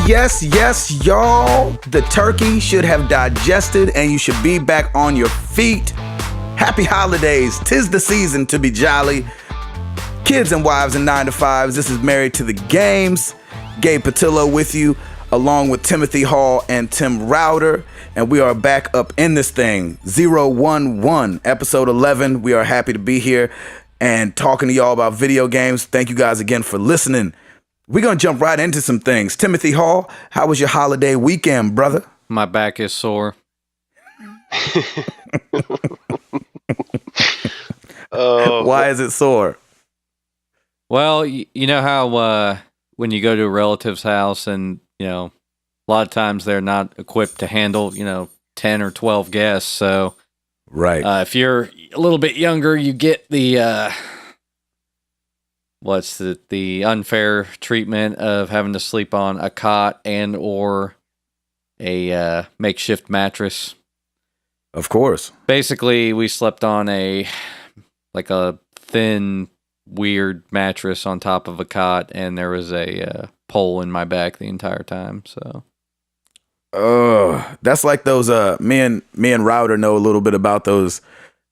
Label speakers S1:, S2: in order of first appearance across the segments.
S1: Yes, y'all. The turkey should have digested and you should be back on your feet. Happy holidays. 'Tis the season to be jolly. Kids and wives and 9 to 5s. This is Married to the Games. Gabe Patillo with you, along with Timothy Hall and Tim Router. And we are back up in this thing. 011, episode 11. We are happy to be here and talking to y'all about video games. Thank you guys again for listening. We're going to jump right into some things. Timothy Hall, how was your holiday weekend, brother?
S2: My back is sore.
S1: Why is it sore?
S2: Well, you know how when you go to a relative's house and, a lot of times they're not equipped to handle, 10 or 12 guests. So
S1: right.
S2: If you're a little bit younger, you get the... the unfair treatment of having to sleep on a cot and or a makeshift mattress.
S1: Of course.
S2: Basically, we slept on a thin, weird mattress on top of a cot, and there was a pole in my back the entire time. So,
S1: that's like those. Me and Router know a little bit about those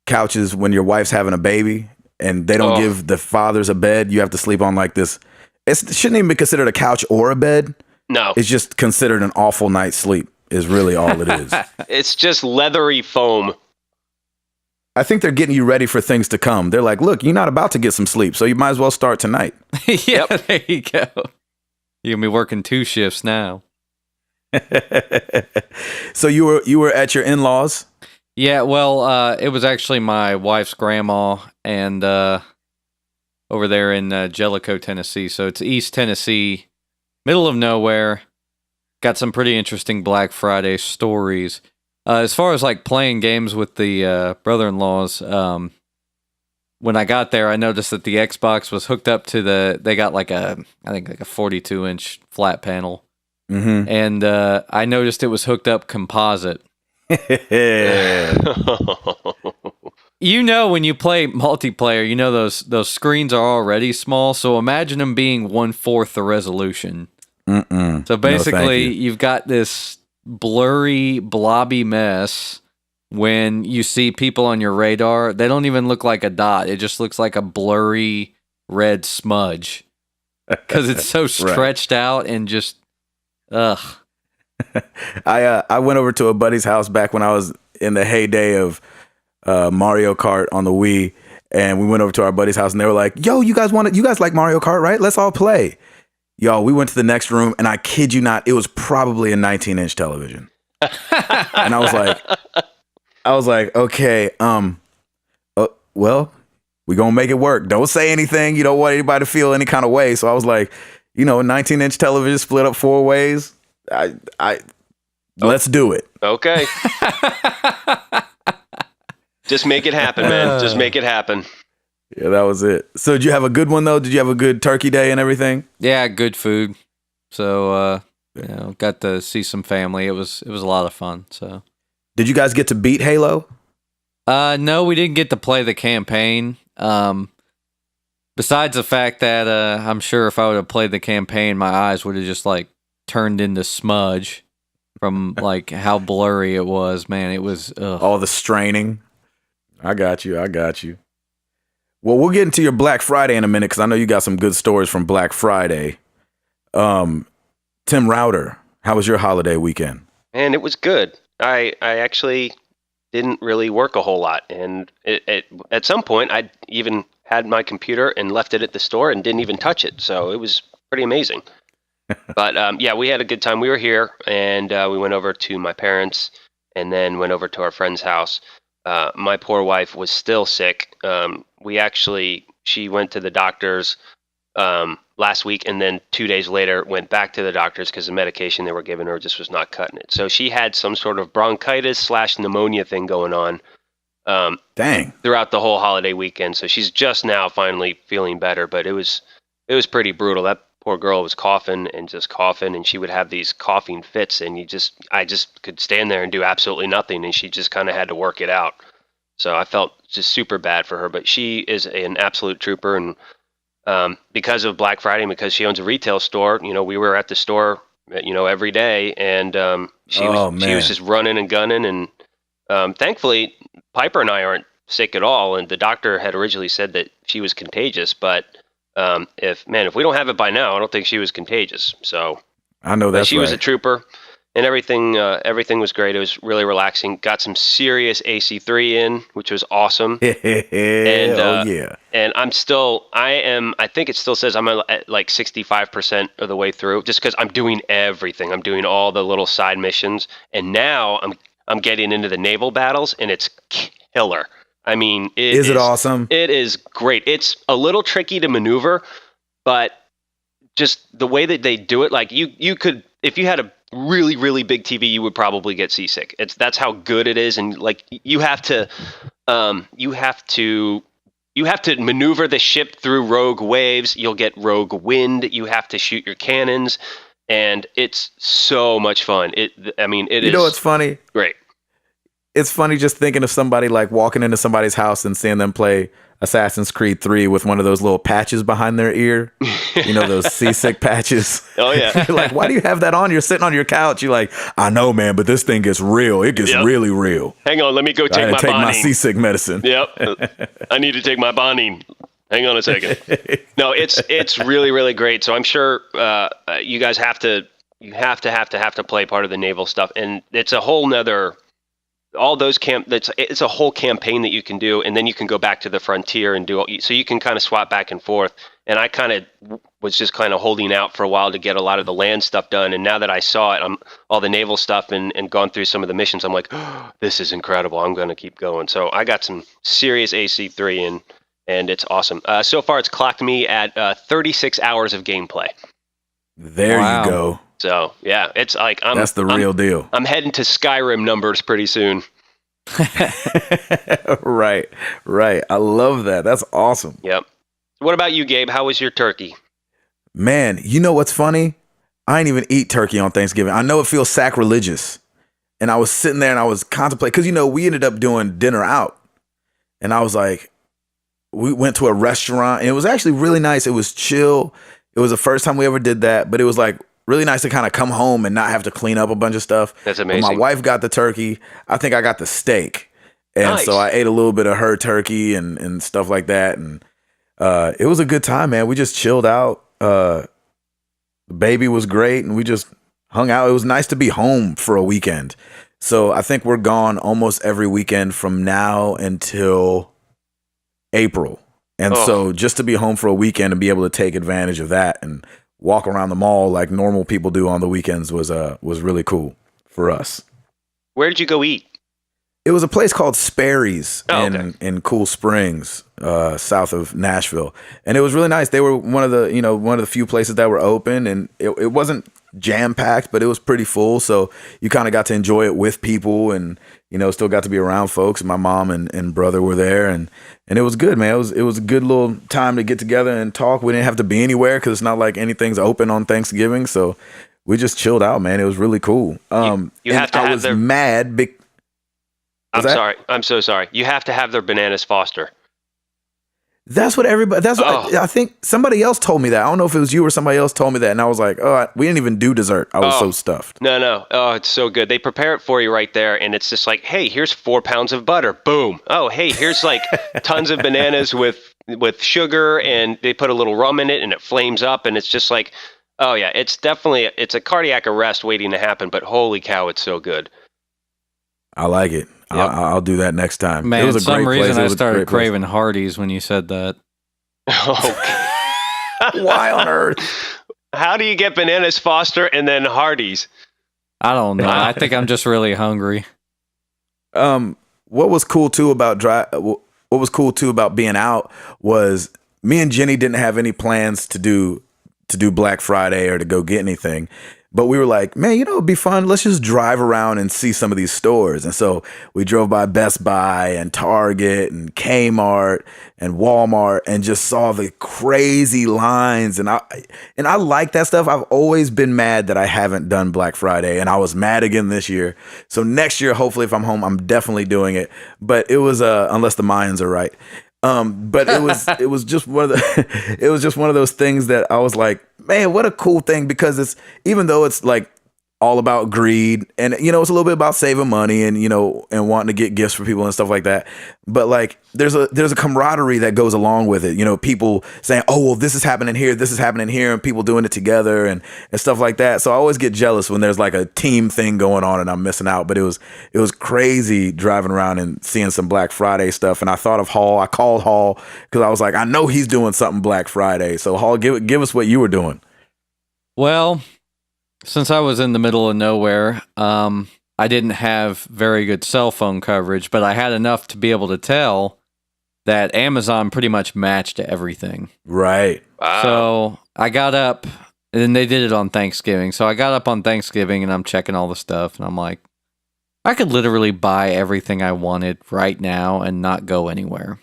S1: couches when your wife's having a baby. And they don't give the fathers a bed. You have to sleep on like this. It shouldn't even be considered a couch or a bed.
S3: No.
S1: It's just considered an awful night's sleep is really all it is.
S3: It's just leathery foam.
S1: I think they're getting you ready for things to come. They're like, look, you're not about to get some sleep, so you might as well start tonight.
S2: Yeah, yep. There you go. You're going to be working 2 shifts now.
S1: So you were at your in-laws?
S2: Yeah, well, it was actually my wife's grandma and over there in Jellicoe, Tennessee. So it's East Tennessee, middle of nowhere. Got some pretty interesting Black Friday stories. As far as like playing games with the brother-in-laws, when I got there, I noticed that the Xbox was hooked up to they got like a 42-inch flat panel.
S1: Mm-hmm.
S2: And I noticed it was hooked up composite. When you play multiplayer, those screens are already small, so imagine them being 1/4 the resolution.
S1: Mm-mm.
S2: So basically, you've got this blurry, blobby mess. When you see people on your radar, they don't even look like a dot. It just looks like a blurry red smudge because it's so stretched out and just ugh.
S1: I went over to a buddy's house back when I was in the heyday of Mario Kart on the Wii, and we went over to our buddy's house, and they were like, "Yo, you guys like Mario Kart, right? Let's all play." Yo, we went to the next room, and I kid you not, it was probably a 19-inch television, and I was like, okay, well, we gonna make it work. Don't say anything. You don't want anybody to feel any kind of way. So I was like, a 19-inch television split up 4 ways. Let's do it.
S3: Okay. Just make it happen, man. Just make it happen.
S1: Yeah, that was it. So did you have a good one, though? Did you have a good turkey day and everything?
S2: Yeah, good food. So, got to see some family. It was a lot of fun. So,
S1: did you guys get to beat Halo?
S2: No, we didn't get to play the campaign. Besides the fact that I'm sure if I would have played the campaign, my eyes would have just turned into smudge from how blurry it was. Man, it was
S1: all the straining. I got you. Well, we'll get into your Black Friday in a minute because I know you got some good stories from Black Friday. Tim Router, how was your holiday weekend?
S3: Man, it was good. I actually didn't really work a whole lot, and at some point I even had my computer and left it at the store and didn't even touch it. So it was pretty amazing. But yeah, we had a good time. We were here, and we went over to my parents, and then went over to our friend's house. My poor wife was still sick. She went to the doctors last week, and then 2 days later went back to the doctors because the medication they were giving her just was not cutting it. So she had some sort of bronchitis/pneumonia thing going on.
S1: Dang!
S3: Throughout the whole holiday weekend. So she's just now finally feeling better, but it was pretty brutal. That poor girl was coughing, and she would have these coughing fits, and I just could stand there and do absolutely nothing, and she just kind of had to work it out. So I felt just super bad for her, but she is an absolute trooper, and because of Black Friday, and because she owns a retail store, we were at the store every day, and she
S1: Oh,
S3: was
S1: man.
S3: just running and gunning, and thankfully Piper and I aren't sick at all. And the doctor had originally said that she was contagious, but if we don't have it by now, I don't think she was contagious. So
S1: I know
S3: but
S1: that's
S3: she
S1: right.
S3: was a trooper, and everything was great. It was really relaxing. Got some serious AC3 in, which was awesome. And
S1: Oh yeah.
S3: and I think it still says I'm at like 65% of the way through, just because I'm doing everything. I'm doing all the little side missions, and now I'm getting into the naval battles, and it's killer. I mean,
S1: Is it awesome?
S3: It is great. It's a little tricky to maneuver, but just the way that they do it, like you could, if you had a really, really big TV, you would probably get seasick. That's how good it is. And like, you have to maneuver the ship through rogue waves. You'll get rogue wind. You have to shoot your cannons, and it's so much fun. It is.
S1: You know what's funny?
S3: Great.
S1: It's funny just thinking of somebody like walking into somebody's house and seeing them play Assassin's Creed 3 with one of those little patches behind their ear. Those seasick patches.
S3: Oh, yeah.
S1: You're like, why do you have that on? You're sitting on your couch. You're like, I know, man, but this thing gets real. It gets really real.
S3: Hang on, let me go
S1: I had to take my
S3: bonding.
S1: seasick medicine.
S3: Yep. I need to take my bonding. Hang on a second. No, it's really, really great. So I'm sure you guys have to play part of the naval stuff, and it's a whole nother. All those it's a whole campaign that you can do, and then you can go back to the frontier and so you can kind of swap back and forth. And I kind of was just kind of holding out for a while to get a lot of the land stuff done. And now that I saw it, all the naval stuff and gone through some of the missions, I'm like, oh, this is incredible. I'm going to keep going. So I got some serious AC3 in, and it's awesome. So far, it's clocked me at 36 hours of gameplay.
S1: There you go.
S3: So yeah, it's like
S1: that's the real deal.
S3: I'm heading to Skyrim numbers pretty soon.
S1: Right. I love that. That's awesome.
S3: Yep. What about you, Gabe? How was your turkey?
S1: Man, you know what's funny? I ain't even eat turkey on Thanksgiving. I know it feels sacrilegious. And I was sitting there and I was contemplating, because we ended up doing dinner out. And I was like, we went to a restaurant, and it was actually really nice. It was chill. It was the first time we ever did that, but it was like really nice to kind of come home and not have to clean up a bunch of stuff.
S3: That's amazing.
S1: But my wife got the turkey. I think I got the steak. And
S3: Nice.
S1: So I ate a little bit of her turkey and stuff like that. And it was a good time, man. We just chilled out. The baby was great, and we just hung out. It was nice to be home for a weekend. So I think we're gone almost every weekend from now until April. And so just to be home for a weekend and be able to take advantage of that and walk around the mall like normal people do on the weekends was really cool for us.
S3: Where did you go eat?
S1: It was a place called Sperry's
S3: okay.
S1: in Cool Springs, south of Nashville, and it was really nice. They were one of the few places that were open, and it wasn't jam packed, but it was pretty full. So you kind of got to enjoy it with people, and still got to be around folks. My mom and brother were there, and it was good, man. It was a good little time to get together and talk. We didn't have to be anywhere because it's not like anything's open on Thanksgiving, so we just chilled out, man. It was really cool.
S3: You have to
S1: I
S3: have
S1: was mad.
S3: I'm so sorry. You have to have their bananas Foster.
S1: That's what everybody. That's what I think somebody else told me that. I don't know if it was you or somebody else told me that, and I was like, "Oh, we didn't even do dessert. I was so stuffed."
S3: No. Oh, it's so good. They prepare it for you right there, and it's just like, "Hey, here's 4 pounds of butter. Boom. Oh, hey, here's like tons of bananas with sugar, and they put a little rum in it, and it flames up, and it's just like, oh yeah, it's a cardiac arrest waiting to happen. But holy cow, it's so good.
S1: I like it. Yep. I'll do that next time.
S2: Man,
S1: it was
S2: for some reason I
S1: a
S2: started
S1: great place.
S2: craving Hardee's when you said that.
S3: Okay.
S1: Why on earth?
S3: How do you get bananas Foster and then Hardee's?
S2: I don't know. I think I'm just really hungry.
S1: What was cool too about being out was me and Jenny didn't have any plans to do Black Friday or to go get anything. But we were like, man, it'd be fun. Let's just drive around and see some of these stores. And so we drove by Best Buy and Target and Kmart and Walmart and just saw the crazy lines. And I like that stuff. I've always been mad that I haven't done Black Friday, and I was mad again this year. So next year, hopefully, if I'm home, I'm definitely doing it. But it was unless the Mayans are right. But it was just one of the it was just one of those things that I was like, man, what a cool thing, because it's, even though it's like all about greed, and it's a little bit about saving money, and and wanting to get gifts for people and stuff like that, but like there's a camaraderie that goes along with it. People saying, oh well, this is happening here, and people doing it together, and stuff like that. So I always get jealous when there's like a team thing going on and I'm missing out. But it was crazy driving around and seeing some Black Friday stuff, and I thought of Hall. I called Hall because I was like, I know he's doing something Black Friday. So Hall, give us what you were doing.
S2: Well, since I was in the middle of nowhere, I didn't have very good cell phone coverage, but I had enough to be able to tell that Amazon pretty much matched everything.
S1: Right.
S3: Wow.
S2: So I got up, and they did it on Thanksgiving. So I got up on Thanksgiving, and I'm checking all the stuff, and I'm like, I could literally buy everything I wanted right now and not go anywhere.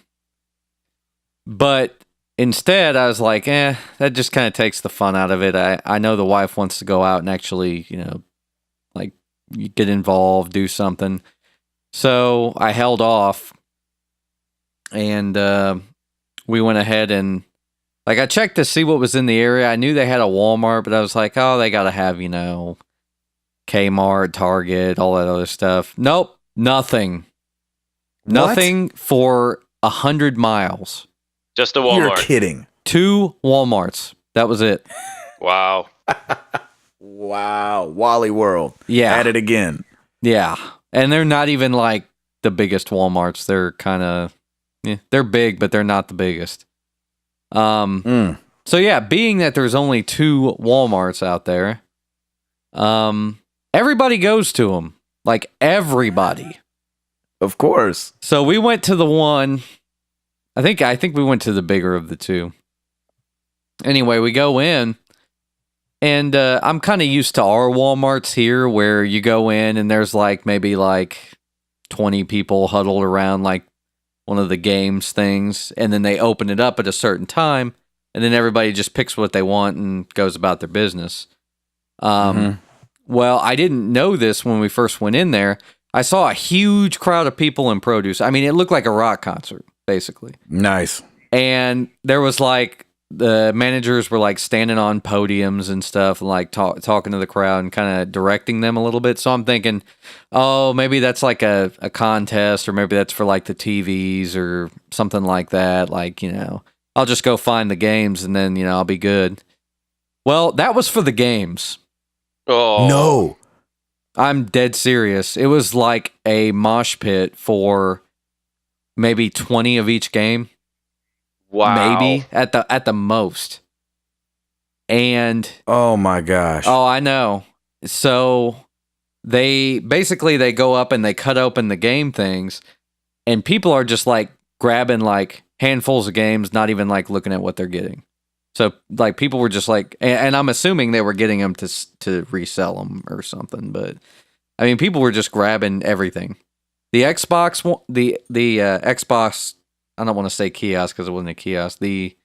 S2: But instead, I was like, that just kind of takes the fun out of it. I know the wife wants to go out and actually, like get involved, do something. So I held off, and we went ahead and, like, I checked to see what was in the area. I knew they had a Walmart, but I was like, oh, they got to have, Kmart, Target, all that other stuff. Nope, nothing.
S1: What?
S2: Nothing for 100 miles.
S3: Just a Walmart.
S1: You're kidding.
S2: 2 Walmarts. That was it.
S3: Wow.
S1: Wow. Wally World.
S2: Yeah.
S1: At it again.
S2: Yeah. And they're not even like the biggest Walmarts. They're kind of, they're big, but they're not the biggest. So yeah, being that there's only 2 Walmarts out there, everybody goes to them. Like, everybody.
S1: Of course.
S2: So we went to the one, I think we went to the bigger of the 2. Anyway, we go in, and I'm kind of used to our Walmarts here, where you go in and there's like maybe like 20 people huddled around like one of the games things, and then they open it up at a certain time, and then everybody just picks what they want and goes about their business. Well, I didn't know this when we first went in there. I saw a huge crowd of people in produce. I mean, it looked like a rock concert, basically.
S1: Nice.
S2: And there was like, the managers were like standing on podiums and stuff, and like talking to the crowd and kind of directing them a little bit. So I'm thinking, oh, maybe that's like a contest, or maybe that's for like the TVs or something like that. Like, I'll just go find the games, and then, I'll be good. Well, that was for the games.
S3: Oh.
S1: No.
S2: I'm dead serious. It was like a mosh pit for maybe 20 of each game.
S3: Wow.
S2: Maybe at the most. And
S1: Oh my gosh.
S2: oh, I know. So they go up and they cut open the game things, and people are just like grabbing like handfuls of games, not even like looking at what they're getting. So like people were just like, and I'm assuming they were getting them to resell them or something, but I mean, people were just grabbing everything. The Xbox, the Xbox, I don't want to say kiosk because it wasn't a kiosk. The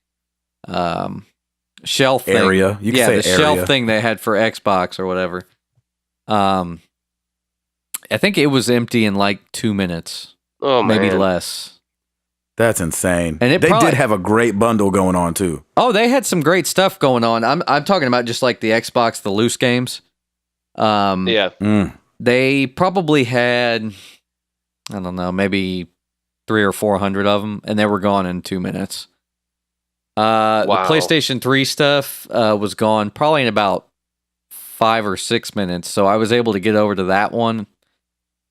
S2: shelf thing.
S1: Area. You can say
S2: the
S1: area.
S2: shelf thing they had for Xbox or whatever. I think it was empty in like 2 minutes,
S3: Oh, man.
S2: maybe less.
S1: That's insane.
S2: And
S1: they
S2: probably
S1: did have a great bundle going on too.
S2: Oh, they had some great stuff going on. I'm talking about just like the Xbox, the loose games.
S3: Yeah.
S2: They probably had, I don't know, maybe 300 or 400 of them, and they were gone in 2 minutes.
S3: Wow.
S2: The PlayStation 3 stuff was gone probably in about 5 or 6 minutes, so I was able to get over to that one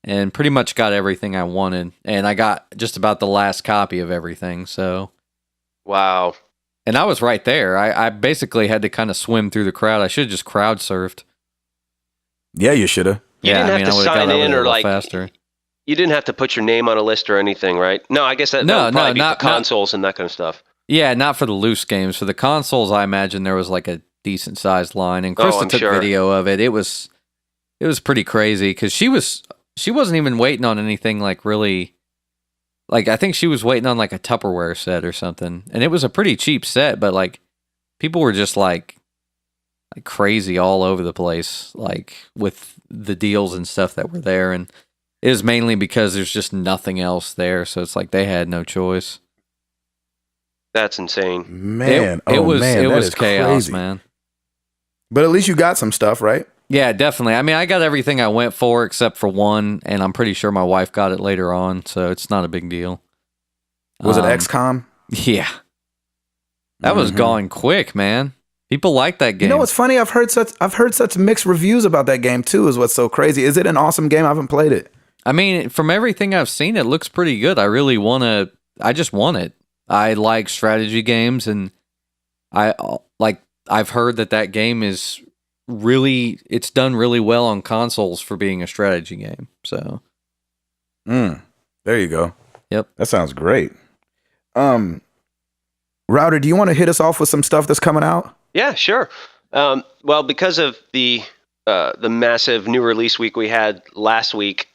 S2: and pretty much got everything I wanted, and I got just about the last copy of everything, so.
S3: Wow.
S2: And I was right there. I basically had to kind of swim through the crowd. I should have just crowd surfed.
S1: Yeah, you should have.
S3: You didn't have to
S2: I would've
S3: sign
S2: got over
S3: in
S2: there
S3: or
S2: a little
S3: like
S2: faster.
S3: you didn't have to put your name on a list or anything, right? No, I guess that would probably be for consoles and that kind of stuff.
S2: Yeah, not for the loose games. For the consoles, I imagine there was like a decent sized line, and Krista
S3: I'm
S2: took
S3: sure.
S2: video of it. It was pretty crazy because she wasn't even waiting on anything like really. Like, I think she was waiting on like a Tupperware set or something, and it was a pretty cheap set, but like people were just like crazy all over the place, like with the deals and stuff that were there, and it was mainly because there's just nothing else there, so it's like they had no choice.
S3: That's insane.
S1: Man,
S2: it was
S1: that is
S2: chaos,
S1: crazy.
S2: man.
S1: But at least you got some stuff, right?
S2: Yeah, definitely. I mean, I got everything I went for except for one, and I'm pretty sure my wife got it later on, so it's not a big deal.
S1: Was it XCOM?
S2: Yeah. That was going quick, man. People like that game.
S1: You know what's funny? I've heard such mixed reviews about that game too. Is what's so crazy. Is it an awesome game? I haven't played it.
S2: I mean, from everything I've seen, it looks pretty good. I really want to. I just want it. I like strategy games, and I've heard that game is really. It's done really well on consoles for being a strategy game. So,
S1: there you go.
S2: Yep,
S1: that sounds great. Router, do you want to hit us off with some stuff that's coming out?
S3: Yeah, sure. Well, because of the massive new release week we had last week,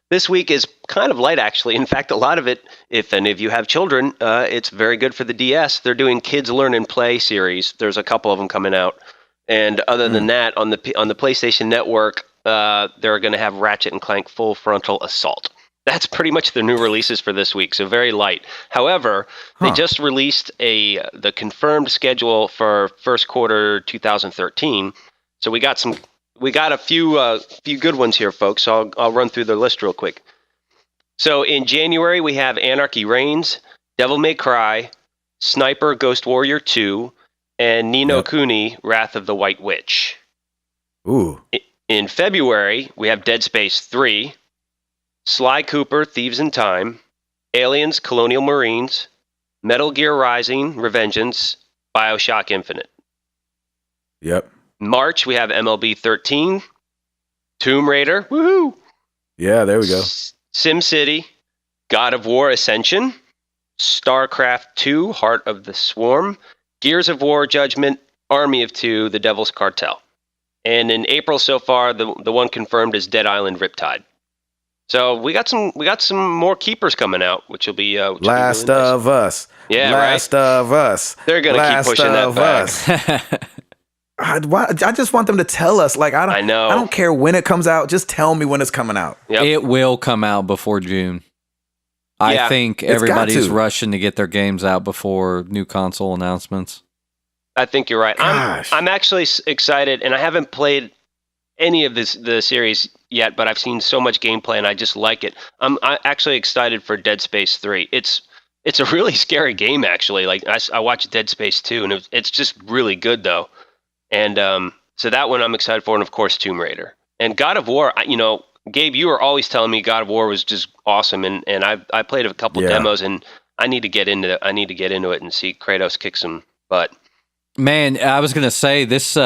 S3: this week is kind of light, actually. In fact, a lot of it, if any of you have children, it's very good for the DS. They're doing Kids Learn and Play series. There's a couple of them coming out. And other than that, on the PlayStation Network, they're going to have Ratchet and Clank Full Frontal Assault. That's pretty much the new releases for this week, so very light. However, they just released the confirmed schedule for first quarter 2013. So we got a few good ones here, folks. So I'll run through the list real quick. So in January we have Anarchy Reigns, Devil May Cry, Sniper Ghost Warrior 2, and Ni no Kuni Wrath of the White Witch.
S1: Ooh.
S3: In February we have Dead Space 3. Sly Cooper, Thieves in Time, Aliens, Colonial Marines, Metal Gear Rising, Revengeance, BioShock Infinite.
S1: Yep.
S3: March, we have MLB 13, Tomb Raider, woohoo!
S1: Yeah, there we go.
S3: SimCity, God of War Ascension, StarCraft 2, Heart of the Swarm, Gears of War Judgment, Army of Two, The Devil's Cartel. And in April so far, the one confirmed is Dead Island Riptide. So we got some more keepers coming out, which will be
S1: Last
S3: really nice.
S1: of Us.
S3: Yeah,
S1: Last of Us.
S3: They're gonna keep pushing that back.
S1: I just want them to tell us. Like I
S3: know.
S1: I don't care when it comes out. Just tell me when it's coming out.
S3: Yep.
S2: It will come out before June. I think everybody's rushing to get their games out before new console announcements.
S3: I think you're right.
S1: Gosh.
S3: I'm actually excited, and I haven't played any of the series yet, but I've seen so much gameplay and I just like it. I'm actually excited for Dead Space 3. It's a really scary game, actually. Like I watched Dead Space 2 and it's just really good though. And so that one I'm excited for, and of course Tomb Raider. And God of War, Gabe, you were always telling me God of War was just awesome, and I played a couple demos, and I need to get into it and see Kratos kick some butt.
S2: Man, I was gonna say this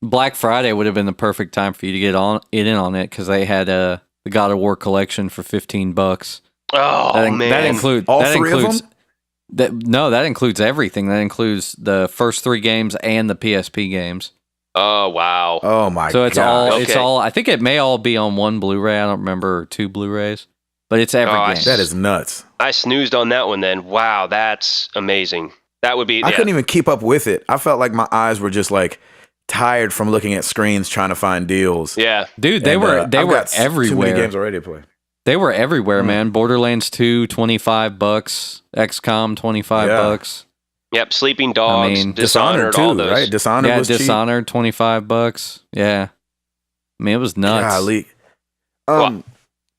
S2: Black Friday would have been the perfect time for you to get in on it, because they had the God of War collection for $15.
S3: Oh man,
S2: that includes
S1: all three of them.
S2: That includes everything. That includes the first 3 games and the PSP games.
S3: Oh wow.
S1: Oh my god.
S2: So it's all
S3: Okay.
S2: it's all. I think it may all be on one Blu-ray. I don't remember 2 Blu-rays, but it's every game.
S1: That is nuts.
S3: I snoozed on that one then. Wow, that's amazing. That would be.
S1: I couldn't even keep up with it. I felt like my eyes were just like tired from looking at screens trying to find deals.
S3: Yeah,
S2: dude, they were everywhere.
S1: Too many games already to play.
S2: They were everywhere, man. Borderlands 2, $25. XCOM, $25.
S3: Yep. Sleeping Dogs, Dishonored,
S1: too,
S3: all those.
S1: right? Dishonored was cheap.
S2: Dishonored, $25. Yeah, I mean, it was nuts.
S1: Golly. Can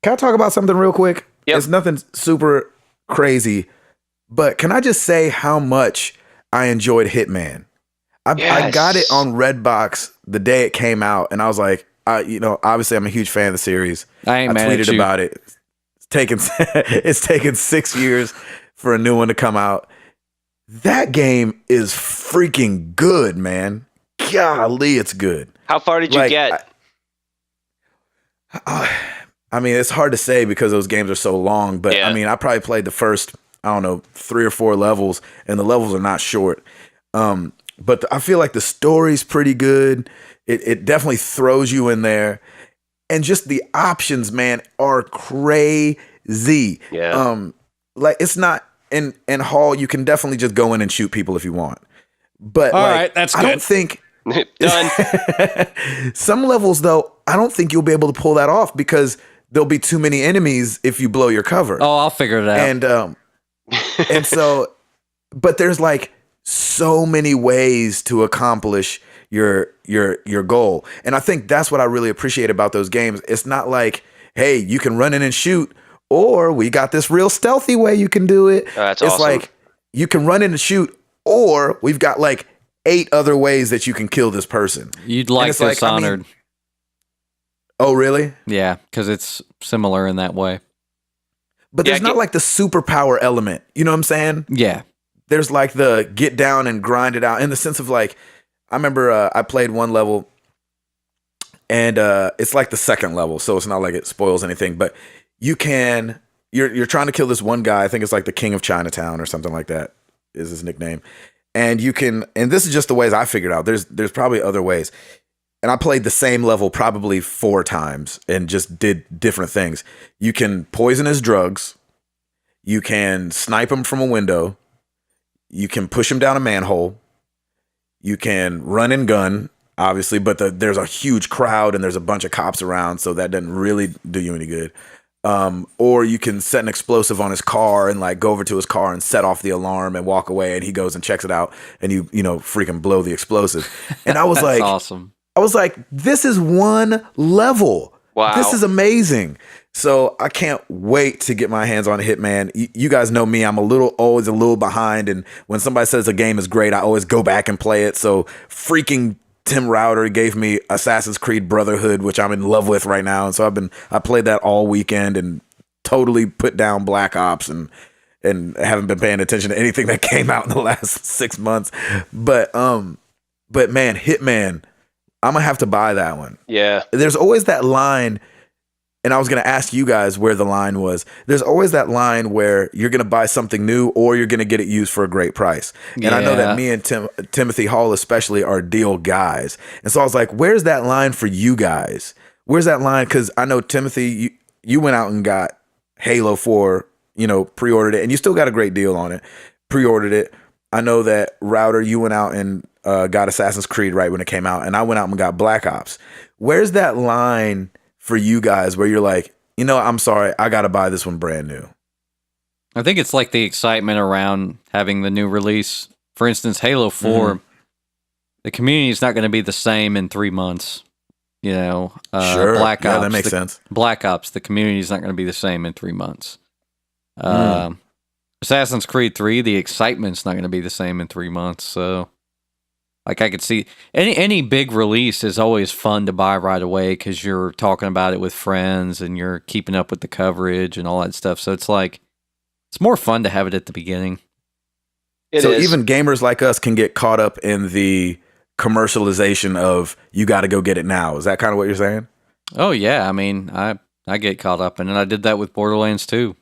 S1: I talk about something real quick?
S3: Yep.
S1: It's nothing super crazy, but can I just say how much I enjoyed Hitman? I got it on Redbox the day it came out, and I was like, obviously I'm a huge fan of the series.
S2: I ain't mad at
S1: tweeted
S2: you.
S1: about it. It's taken 6 years for a new one to come out. That game is freaking good, man. Golly, it's good.
S3: How far did you get?
S1: I mean, it's hard to say because those games are so long, but I mean, I probably played the first, 3 or 4 levels, and the levels are not short. But I feel like the story's pretty good. It definitely throws you in there. And just the options, man, are crazy.
S3: Yeah.
S1: Like it's not in Hall, you can definitely just go in and shoot people if you want. But
S2: all right, that's good.
S1: I don't think
S3: Done.
S1: some levels though, I don't think you'll be able to pull that off because there'll be too many enemies if you blow your cover.
S2: Oh, I'll figure it out.
S1: And so but there's like so many ways to accomplish your goal. And I think that's what I really appreciate about those games. It's not like, hey, you can run in and shoot, or we got this real stealthy way you can do it.
S3: That's
S1: it's
S3: awesome.
S1: like you can run in and shoot, or we've got like 8 other ways that you can kill this person.
S2: You'd like Dishonored.
S1: Oh, really?
S2: Yeah, because it's similar in that way.
S1: But there's not like the superpower element. You know what I'm saying?
S2: Yeah.
S1: There's like the get down and grind it out in the sense of like, I remember I played one level and it's like the second level. So it's not like it spoils anything, but you're trying to kill this one guy. I think it's like the King of Chinatown or something like that is his nickname. And and this is just the ways I figured out. There's probably other ways. And I played the same level probably 4 times and just did different things. You can poison his drugs. You can snipe him from a window. You can push him down a manhole. You can run and gun, obviously, but there's a huge crowd and there's a bunch of cops around, so that doesn't really do you any good. Or you can set an explosive on his car and like go over to his car and set off the alarm and walk away, and he goes and checks it out, and you freaking blow the explosive. And I was like,
S2: awesome.
S1: I was like, this is one level.
S3: Wow.
S1: This is amazing. So I can't wait to get my hands on Hitman. You guys know me. I'm always a little behind. And when somebody says a game is great, I always go back and play it. So freaking Tim Router gave me Assassin's Creed Brotherhood, which I'm in love with right now. And so I played that all weekend and totally put down Black Ops and haven't been paying attention to anything that came out in the last 6 months. But man, Hitman, I'm going to have to buy that one.
S3: Yeah.
S1: There's always that line, and I was going to ask you guys where the line was. There's always that line where you're going to buy something new or you're going to get it used for a great price. And I know that me and Timothy Hall especially are deal guys. And so I was like, where's that line for you guys? Where's that line? Because I know, Timothy, you went out and got Halo 4, pre-ordered it, and you still got a great deal on it. Pre-ordered it. I know that Router, you went out and got Assassin's Creed right when it came out, and I went out and got Black Ops. Where's that line for you guys where you're like, I'm sorry, I got to buy this one brand new?
S2: I think it's like the excitement around having the new release. For instance, Halo 4, the community is not going to be the same in 3 months.
S1: Sure.
S2: Black Ops,
S1: that makes sense.
S2: Black Ops, the community is not going to be the same in 3 months. Assassin's Creed 3, the excitement's not going to be the same in 3 months. So, like, I could see any big release is always fun to buy right away because you're talking about it with friends and you're keeping up with the coverage and all that stuff. So it's like it's more fun to have it at the beginning.
S1: So even gamers like us can get caught up in the commercialization of you got to go get it now. Is that kind of what you're saying?
S2: Oh yeah, I mean, I get caught up in it. I did that with Borderlands 2.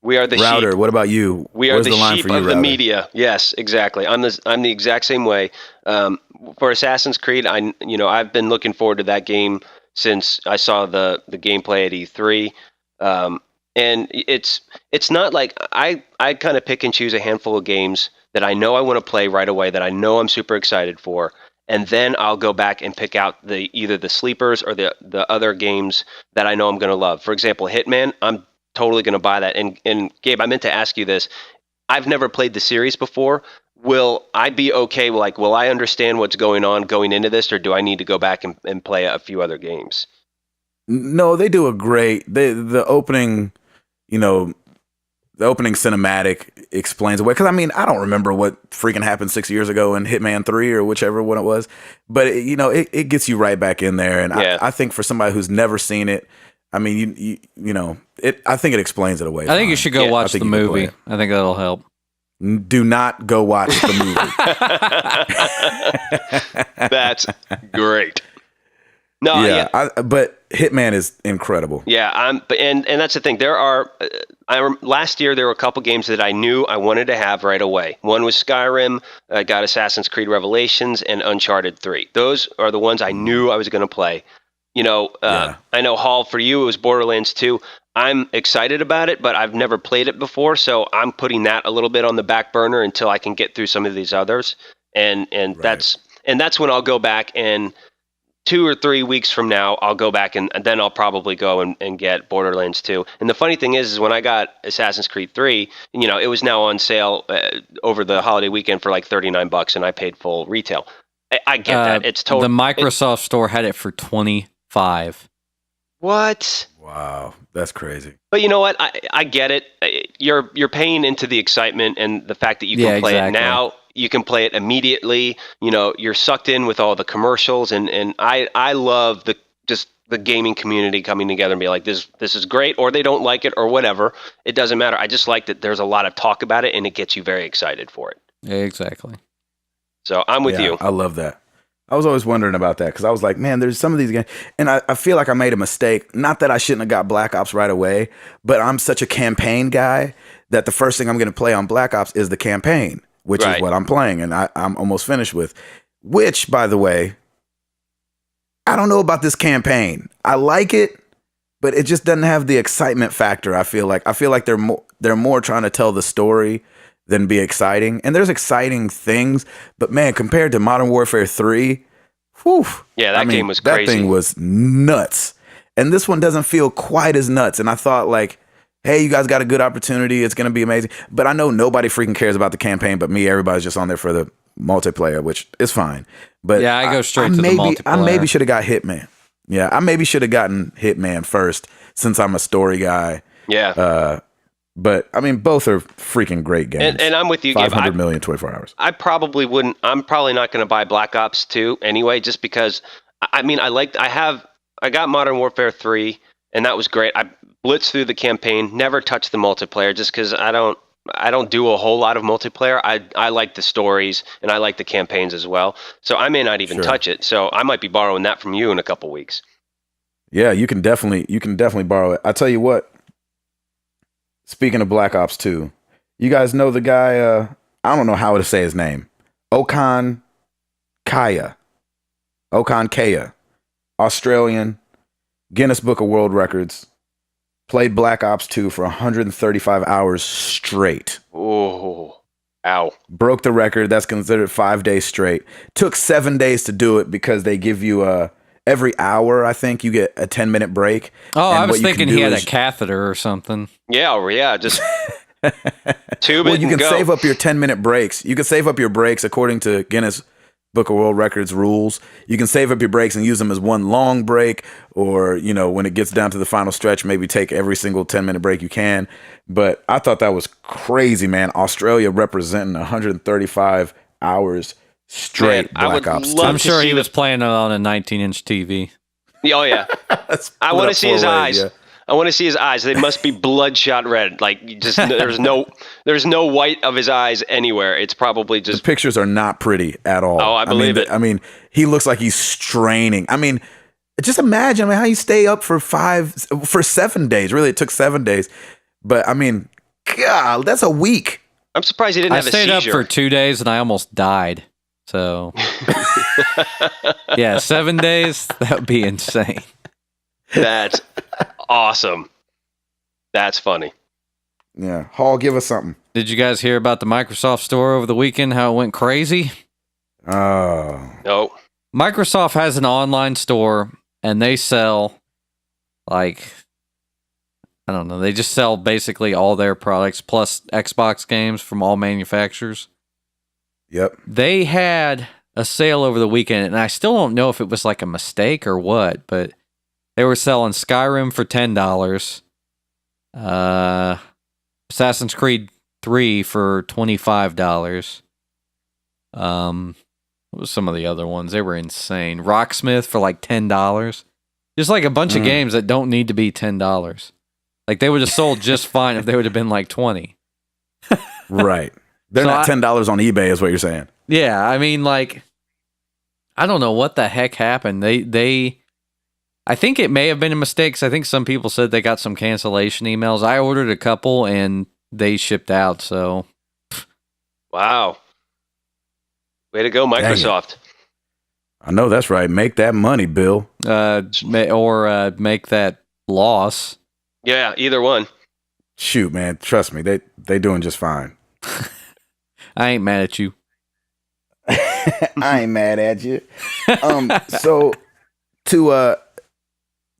S3: We are the
S1: Router,
S3: sheep.
S1: what about you?
S3: We are
S1: Where's
S3: the
S1: line
S3: sheep
S1: for you,
S3: of the
S1: Router?
S3: media. Yes, exactly. I'm the exact same way. For Assassin's Creed, I've been looking forward to that game since I saw the gameplay at E3. And it's not like I kind of pick and choose a handful of games that I know I want to play right away, that I know I'm super excited for, and then I'll go back and pick out either the sleepers or the other games that I know I'm going to love. For example, Hitman, I'm totally going to buy that. And Gabe, I meant to ask you this. I've never played the series before. Will I be okay? Will I understand what's going on going into this, or do I need to go back and play a few other games?
S1: No, they do a great. The opening, the opening cinematic explains away. Because I don't remember what freaking happened 6 years ago in Hitman 3 or whichever one it was. But it gets you right back in there. And
S3: yeah.
S1: I think for somebody who's never seen it, I think it explains it away.
S2: I think you should go watch the movie. I think that'll help.
S1: Do not go watch the
S3: movie. That's great. No, yeah.
S1: But Hitman is incredible.
S3: Yeah, and that's the thing. There are. Last year there were a couple games that I knew I wanted to have right away. One was Skyrim. I got Assassin's Creed Revelations and Uncharted 3. Those are the ones I knew I was going to play. I know, Hall, for you, it was Borderlands 2. I'm excited about it, but I've never played it before, so I'm putting that a little bit on the back burner until I can get through some of these others. And
S1: right.
S3: that's when I'll go back and 2 or 3 weeks from now, I'll go back and then I'll probably go and get Borderlands 2. And the funny thing is when I got Assassin's Creed 3, it was now on sale over the holiday weekend for like $39, and I paid full retail. I get that. It's totally
S2: the Microsoft store had it for $25.
S3: What?
S1: Wow, that's crazy.
S3: But you know what? I get it. You're paying into the excitement and the fact that you can play it now. You can play it immediately. You're sucked in with all the commercials, and I love the gaming community coming together and be like, this is great, or they don't like it or whatever. It doesn't matter. I just like that there's a lot of talk about it, and it gets you very excited for it.
S2: Exactly.
S3: So I'm with you.
S1: I love that. I was always wondering about that because I was like, man, there's some of these games, and I feel like I made a mistake. Not that I shouldn't have got Black Ops right away, but I'm such a campaign guy that the first thing I'm going to play on Black Ops is the campaign, which is what I'm playing, and I'm almost finished with. Which, by the way, I don't know about this campaign. I like it, but it just doesn't have the excitement factor. I feel like they're more trying to tell the story than be exciting. And there's exciting things, but man, compared to Modern Warfare 3, whew.
S3: Yeah, that game was crazy.
S1: That thing was nuts. And this one doesn't feel quite as nuts. And I thought like, hey, you guys got a good opportunity. It's going to be amazing. But I know nobody freaking cares about the campaign but me. Everybody's just on there for the multiplayer, which is fine. But
S2: yeah, I go straight to the multiplayer.
S1: I maybe should have got Hitman. Yeah, I maybe should have gotten Hitman first since I'm a story guy.
S3: Yeah.
S1: But I mean, both are freaking great games.
S3: And I'm with you, Gabe.
S1: 500 million, 24 hours.
S3: I probably wouldn't. I'm probably not going to buy Black Ops 2 anyway, just because. I mean, I got Modern Warfare 3, and that was great. I blitzed through the campaign, never touched the multiplayer, just because I don't do a whole lot of multiplayer. I like the stories and I like the campaigns as well. So I may not even touch it. So I might be borrowing that from you in a couple weeks.
S1: Yeah, you can definitely borrow it. I tell you what. Speaking of Black Ops 2, you guys know the guy, I don't know how to say his name. Okan Kaya, Australian, Guinness Book of World Records, played Black Ops 2 for 135 hours straight.
S3: Oh, ow.
S1: Broke the record. That's considered 5 days straight. Took 7 days to do it because they give you every hour, I think, you get a 10-minute break.
S2: Oh, I was thinking he had a catheter or something.
S3: Yeah, just tube it.
S1: Well, you can
S3: go.
S1: save up your 10-minute breaks. You can save up your breaks according to Guinness Book of World Records rules. You can save up your breaks and use them as one long break, or when it gets down to the final stretch, maybe take every single 10-minute break you can. But I thought that was crazy, man. Australia representing 135 hours straight.
S3: Man,
S1: Black Ops 2.
S2: I'm sure he was playing it on a 19-inch TV.
S3: Oh yeah. I want to see his eyes. Yeah. I want to see his eyes. They must be bloodshot red. Like just there's no white of his eyes anywhere. It's probably just.
S1: The pictures are not pretty at all.
S3: Oh, I believe it.
S1: I mean, he looks like he's straining. I mean, just imagine how you stay up for 7 days. Really, it took 7 days. But I mean, God, that's a week.
S3: I'm surprised he didn't have a seizure.
S2: I stayed up for 2 days and I almost died. So, yeah, 7 days, that would be insane.
S3: That's awesome. That's funny.
S1: Yeah. Hall, give us something.
S2: Did you guys hear about the Microsoft store over the weekend, how it went crazy?
S1: Oh.
S3: No.
S2: Microsoft has an online store, and they sell, I don't know, they just sell basically all their products, plus Xbox games from all manufacturers.
S1: Yep.
S2: They had a sale over the weekend, and I still don't know if it was like a mistake or what, but they were selling Skyrim for $10, Assassin's Creed 3 for $25. What was some of the other ones? They were insane. Rocksmith for like $10. Just like a bunch of games that don't need to be $10. Like they would have sold just fine if they would have been like 20.
S1: Right. They're not $10 on eBay is what you're saying.
S2: Yeah, I mean, like, I don't know what the heck happened. I think it may have been a mistake, 'cause I think some people said they got some cancellation emails. I ordered a couple, and they shipped out, so.
S3: Wow. Way to go, Microsoft.
S1: I know that's right. Make that money, Bill.
S2: Or make that loss.
S3: Yeah, either one.
S1: Shoot, man. Trust me, they doing just fine.
S2: I ain't mad at you.
S1: I ain't mad at you. So to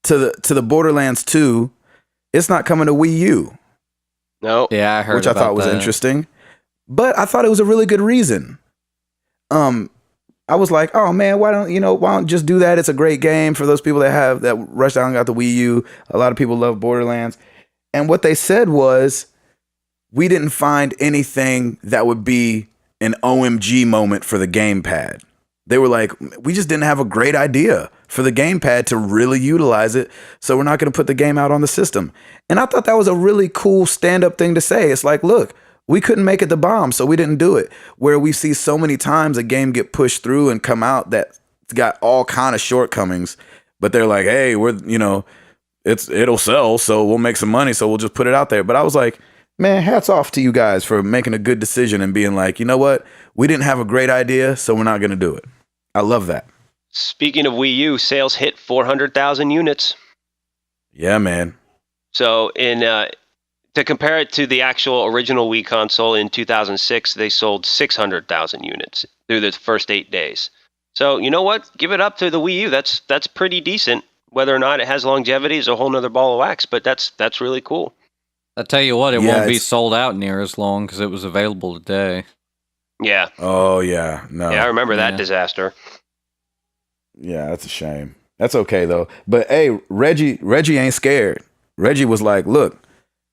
S1: the Borderlands 2, it's not coming to Wii U.
S3: No.
S2: Yeah, I heard
S1: which I
S2: about
S1: thought was
S2: that.
S1: interesting. But I thought it was a really good reason. I was like, oh man, why don't just do that? It's a great game for those people that rushed out and got the Wii U. A lot of people love Borderlands. And what they said was, we didn't find anything that would be an OMG moment for the gamepad. They were like, we just didn't have a great idea for the gamepad to really utilize it, so we're not going to put the game out on the system. And I thought that was a really cool stand-up thing to say. It's like, look, we couldn't make it the bomb, so we didn't do it. Where we see so many times a game get pushed through and come out that's got all kind of shortcomings, but they're like, hey, it'll sell, so we'll make some money, so we'll just put it out there. But I was like, man, hats off to you guys for making a good decision and being like, you know what? We didn't have a great idea, so we're not going to do it. I love that.
S3: Speaking of Wii U, sales hit 400,000 units.
S1: Yeah, man.
S3: So to compare it to the actual original Wii console in 2006, they sold 600,000 units through the first 8 days. So you know what? Give it up to the Wii U. That's pretty decent. Whether or not it has longevity is a whole nother ball of wax, but that's really cool.
S2: I tell you what, it won't be sold out near as long because it was available today.
S3: Yeah.
S1: Oh, yeah. No.
S3: Yeah, I remember that disaster.
S1: Yeah, that's a shame. That's okay, though. But, hey, Reggie ain't scared. Reggie was like, look,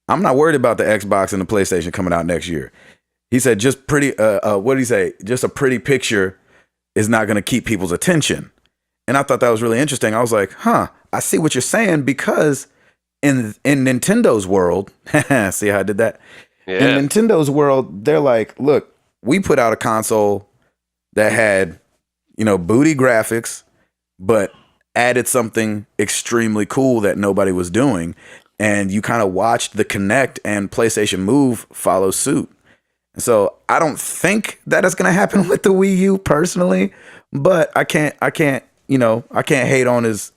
S1: I'm not worried about the Xbox and the PlayStation coming out next year. He said just pretty, what did he say? Just a pretty picture is not going to keep people's attention. And I thought that was really interesting. I was like, I see what you're saying, because in Nintendo's world, see how I did that?
S3: Yeah.
S1: In Nintendo's world, they're like, look, we put out a console that had, booty graphics, but added something extremely cool that nobody was doing. And you kind of watched the Kinect and PlayStation Move follow suit. And so I don't think that is going to happen with the Wii U personally, but I can't hate on his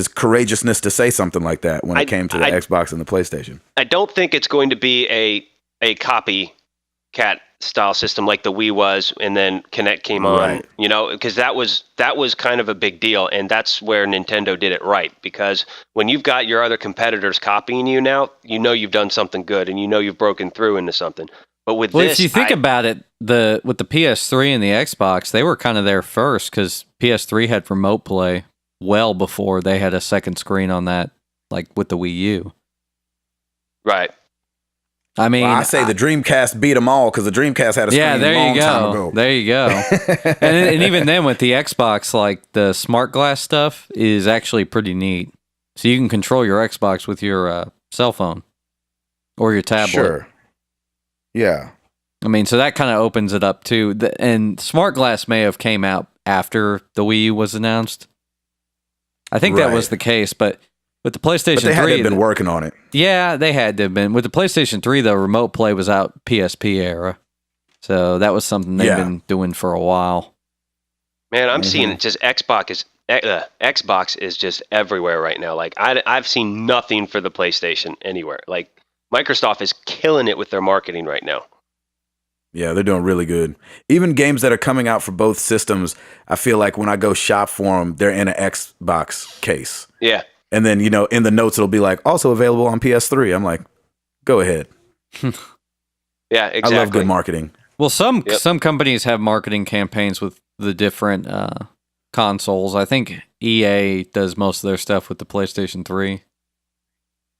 S1: courageousness to say something like that when it came to the Xbox and the PlayStation. I
S3: don't think it's going to be a copycat style system like the Wii was, and then Kinect came on, because that was kind of a big deal, and that's where Nintendo did it right. Because when you've got your other competitors copying you now, you've done something good, and you've broken through into something. But with this,
S2: if you think about it, with the PS3 and the Xbox, they were kind of there first, because PS3 had remote play well before they had a second screen on that, like with the Wii U.
S3: Right.
S2: I mean,
S1: I say the Dreamcast beat them all, because the Dreamcast had a screen a long time ago.
S2: There you go. and even then, with the Xbox, like the smart glass stuff is actually pretty neat. So you can control your Xbox with your cell phone or your tablet.
S1: Sure. Yeah.
S2: I mean, so that kind of opens it up too. And smart glass may have came out after the Wii U was announced. I think that was the case, but with the PlayStation 3...
S1: But they had to have been working on it.
S2: Yeah, they had to have been. With the PlayStation 3, the remote play was out PSP era. So that was something they've been doing for a while.
S3: Man, I'm seeing it just Xbox is just everywhere right now. Like, I've seen nothing for the PlayStation anywhere. Like, Microsoft is killing it with their marketing right now.
S1: Yeah, they're doing really good. Even games that are coming out for both systems, I feel like when I go shop for them, they're in an Xbox case.
S3: Yeah.
S1: And then, in the notes, it'll be like, also available on PS3. I'm like, go ahead.
S3: Yeah, exactly.
S1: I love good marketing.
S2: Well, some companies have marketing campaigns with the different consoles. I think EA does most of their stuff with the PlayStation 3.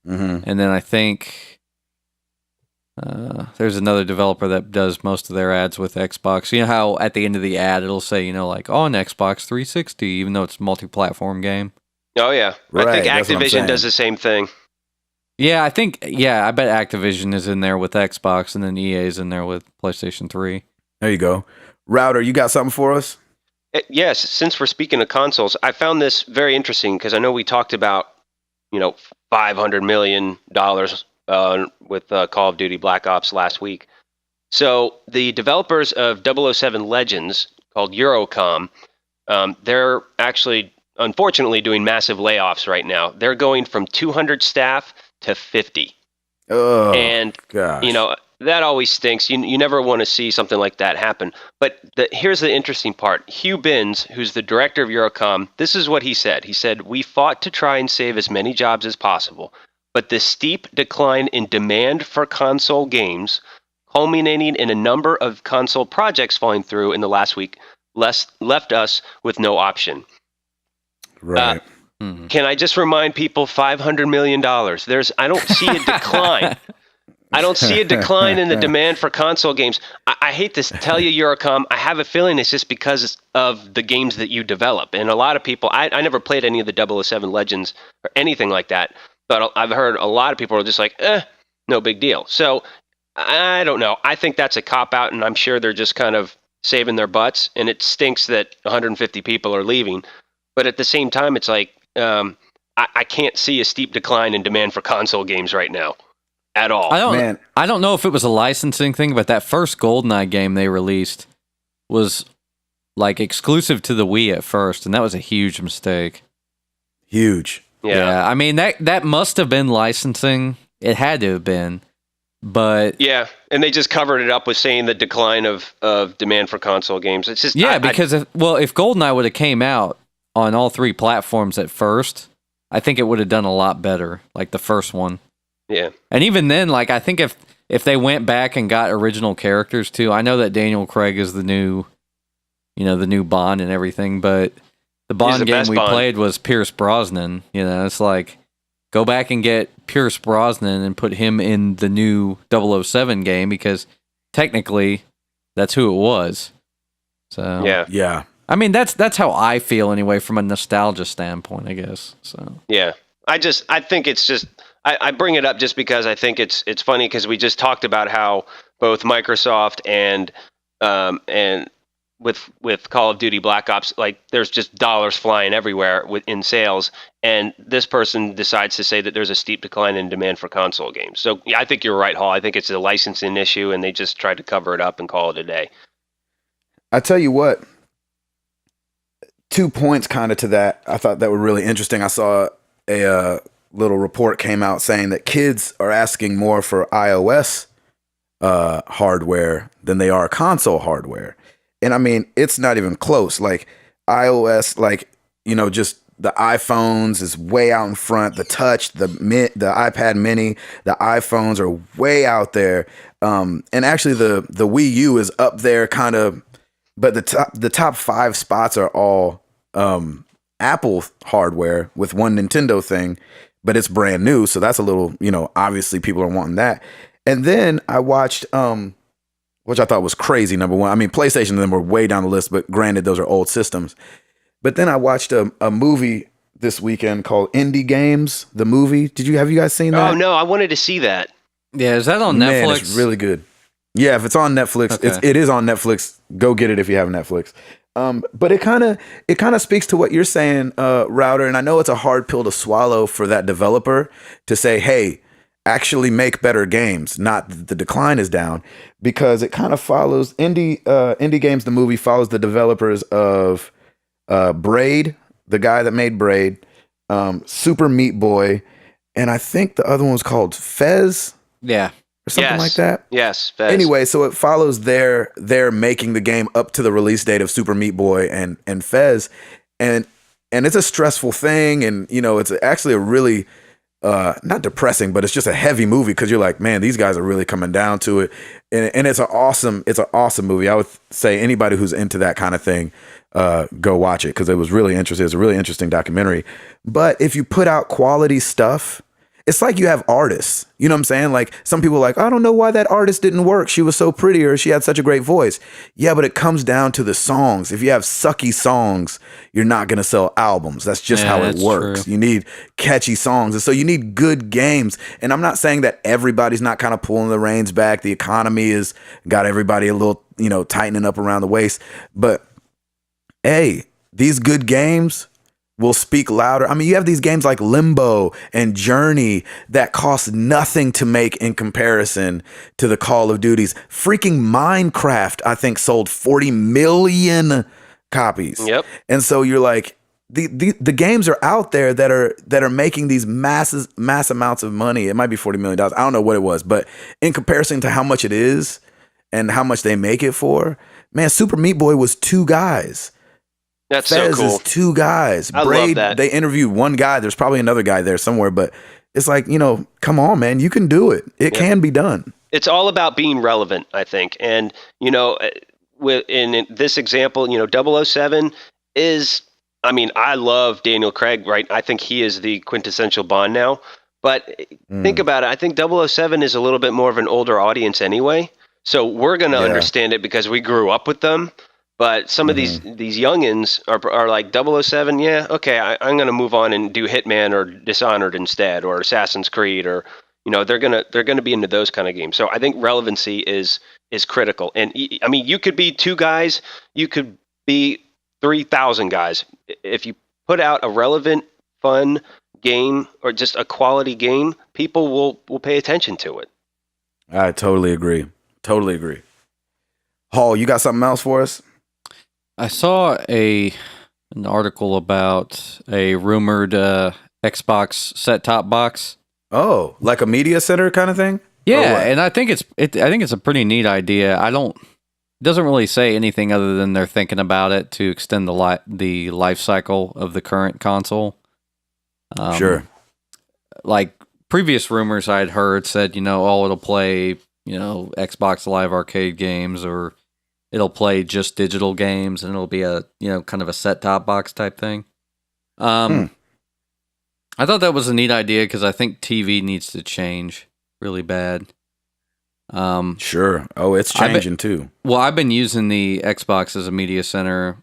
S1: Mm-hmm.
S2: And then I think there's another developer that does most of their ads with Xbox. You know how at the end of the ad, it'll say, like, on Xbox 360, even though it's a multi-platform game.
S3: Oh, yeah.
S1: Right,
S3: I think Activision does the same thing.
S2: Yeah, I bet Activision is in there with Xbox, and then EA is in there with PlayStation 3.
S1: There you go. Router, you got something for us?
S3: Yes, since we're speaking of consoles, I found this very interesting, because I know we talked about, $500 million with Call of Duty Black Ops last week. So the developers of 007 Legends, called Eurocom, they're actually, unfortunately, doing massive layoffs right now. They're going from 200 staff to 50.
S1: Oh,
S3: and
S1: gosh.
S3: that always stinks. You never want to see something like that happen. But here's the interesting part. Hugh Binns, who's the director of Eurocom, this is what he said. He said, "We fought to try and save as many jobs as possible, but the steep decline in demand for console games, culminating in a number of console projects falling through in the last week, left us with no option."
S1: Right.
S3: Can I just remind people, $500 million. I don't see a decline. I don't see a decline in the demand for console games. I hate to tell you, Eurocom, I have a feeling it's just because of the games that you develop. And a lot of people, I never played any of the 007 Legends or anything like that, but I've heard a lot of people are just like, no big deal. So I don't know. I think that's a cop-out, and I'm sure they're just kind of saving their butts, and it stinks that 150 people are leaving. But at the same time, it's like, I can't see a steep decline in demand for console games right now at all.
S2: I don't know if it was a licensing thing, but that first GoldenEye game they released was like exclusive to the Wii at first, and that was a huge mistake.
S1: Huge.
S2: Yeah. I mean, that must have been licensing. It had to have been. But
S3: yeah, and they just covered it up with saying the decline of demand for console games. It's just
S2: because if GoldenEye would have came out on all three platforms at first, I think it would have done a lot better, like the first one.
S3: Yeah.
S2: And even then, like, I think if they went back and got original characters too, I know that Daniel Craig is the new Bond and everything, but the Bond game we played was Pierce Brosnan. It's like, go back and get Pierce Brosnan and put him in the new 007 game, because technically that's who it was. So
S1: yeah.
S2: I mean, that's how I feel anyway, from a nostalgia standpoint, I guess. So
S3: yeah, I think it's just I bring it up just because I think it's funny, because we just talked about how both Microsoft and with Call of Duty Black Ops, like, there's just dollars flying everywhere in sales, and this person decides to say that there's a steep decline in demand for console games. So yeah, I think you're right, Hall. I think it's a licensing issue, and they just tried to cover it up and call it a day.
S1: I tell you what. 2 points kind of to that. I thought that were really interesting. I saw a little report came out saying that kids are asking more for iOS hardware than they are console hardware. And I mean, it's not even close. Like iOS, just the iPhones is way out in front. The touch, the iPad mini, the iPhones are way out there. And actually the Wii U is up there kind of, but the top 5 spots are all Apple hardware with one Nintendo thing, but it's brand new, so that's a little, obviously people are wanting that. And then I watched which I thought was crazy, number one. I mean, PlayStation and them were way down the list, but granted, those are old systems. But then I watched a movie this weekend called Indie Games, the movie. Have you guys seen that?
S3: Oh no, I wanted to see that.
S2: Yeah, is that on Netflix?
S1: Man, it's really good. Yeah, if it's on Netflix,
S2: okay.
S1: it is on Netflix. Go get it if you have Netflix. But it kind of speaks to what you're saying, Router. And I know it's a hard pill to swallow for that developer to say, hey, actually make better games. Not that the decline is down, because it kind of follows Indie Games. The movie follows the developers of Braid, the guy that made Braid, Super Meat Boy, and I think the other one was called Fez.
S2: Yeah.
S1: Or something like that.
S3: Yes. Fez.
S1: Anyway, so it follows their making the game up to the release date of Super Meat Boy and Fez, and it's a stressful thing, and it's actually a really not depressing, but it's just a heavy movie, because you're like, man, these guys are really coming down to it, and it's an awesome movie. I would say anybody who's into that kind of thing, go watch it, because it was really interesting. It's a really interesting documentary. But if you put out quality stuff, it's like you have artists, you know what I'm saying? Like, some people are like, I don't know why that artist didn't work. She was so pretty, or she had such a great voice. Yeah, but it comes down to the songs. If you have sucky songs, you're not going to sell albums. That's just how it works. True. You need catchy songs. And so you need good games. And I'm not saying that everybody's not kind of pulling the reins back. The economy has got everybody a little, tightening up around the waist. But hey, these good games will speak louder. I mean, you have these games like Limbo and Journey that cost nothing to make in comparison to the Call of Duties. Freaking Minecraft, I think, sold 40 million copies.
S3: Yep.
S1: And so you're like, the games are out there that are making these mass amounts of money. It might be $40 million. I don't know what it was, but in comparison to how much it is and how much they make it for, man, Super Meat Boy was 2 guys.
S3: That's
S1: Fez
S3: so cool.
S1: is 2 guys.
S3: I
S1: Braid,
S3: love that.
S1: they interviewed 1 guy. There's probably another guy there somewhere, but it's like, come on, man, you can do it. It can be done.
S3: It's all about being relevant, I think. And, in this example, 007 is, I love Daniel Craig, right? I think he is the quintessential Bond now. But think about it. I think 007 is a little bit more of an older audience anyway. So we're going to understand it because we grew up with them. But some of these youngins are like 007, yeah, okay, I'm going to move on and do Hitman or Dishonored instead, or Assassin's Creed, or they're gonna be into those kind of games. So I think relevancy is critical. And you could be 2 guys, you could be 3,000 guys. If you put out a relevant, fun game or just a quality game, people will pay attention to it.
S1: I totally agree. Hall, you got something else for us?
S2: I saw an article about a rumored Xbox set-top box.
S1: Oh, like a media center kind of thing?
S2: Yeah, and I think it's a pretty neat idea. It doesn't really say anything other than they're thinking about it to extend the life cycle of the current console.
S1: Sure.
S2: Like previous rumors I'd heard said, it'll play, Xbox Live Arcade games, or it'll play just digital games, and it'll be a, kind of a set-top box type thing. I thought that was a neat idea because I think TV needs to change really bad.
S1: Sure. Oh, it's changing too.
S2: Well, I've been using the Xbox as a media center.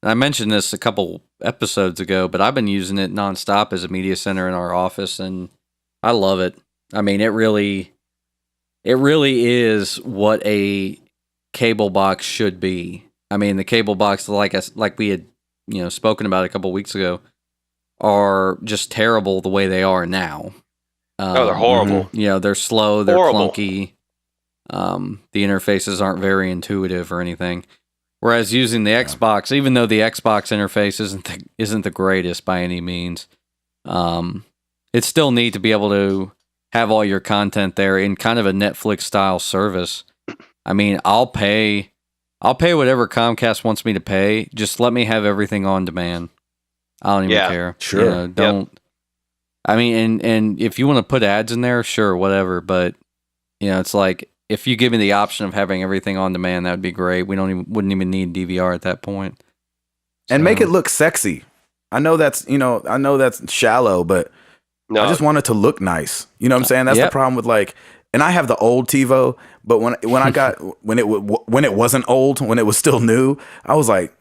S2: I mentioned this a couple episodes ago, but I've been using it nonstop as a media center in our office, and I love it. It really is what a cable box should be. The cable box, like we had, spoken about a couple weeks ago, are just terrible the way they are now.
S3: They're horrible.
S2: They're slow, they're
S3: horrible.
S2: clunky. The interfaces aren't very intuitive or anything. Whereas using the Xbox, even though the Xbox interface isn't the greatest by any means, it's still neat to be able to have all your content there in kind of a Netflix style service. I'll pay whatever Comcast wants me to pay. Just let me have everything on demand. I don't even care.
S1: Sure.
S2: Don't. And if you want to put ads in there, sure, whatever. But it's like if you give me the option of having everything on demand, that would be great. Wouldn't even need DVR at that point.
S1: And make it look sexy. I know that's shallow, but I just want it to look nice. You know what I'm saying? That's the problem with and I have the old TiVo, but when I got when it wasn't old, when it was still new, I was like,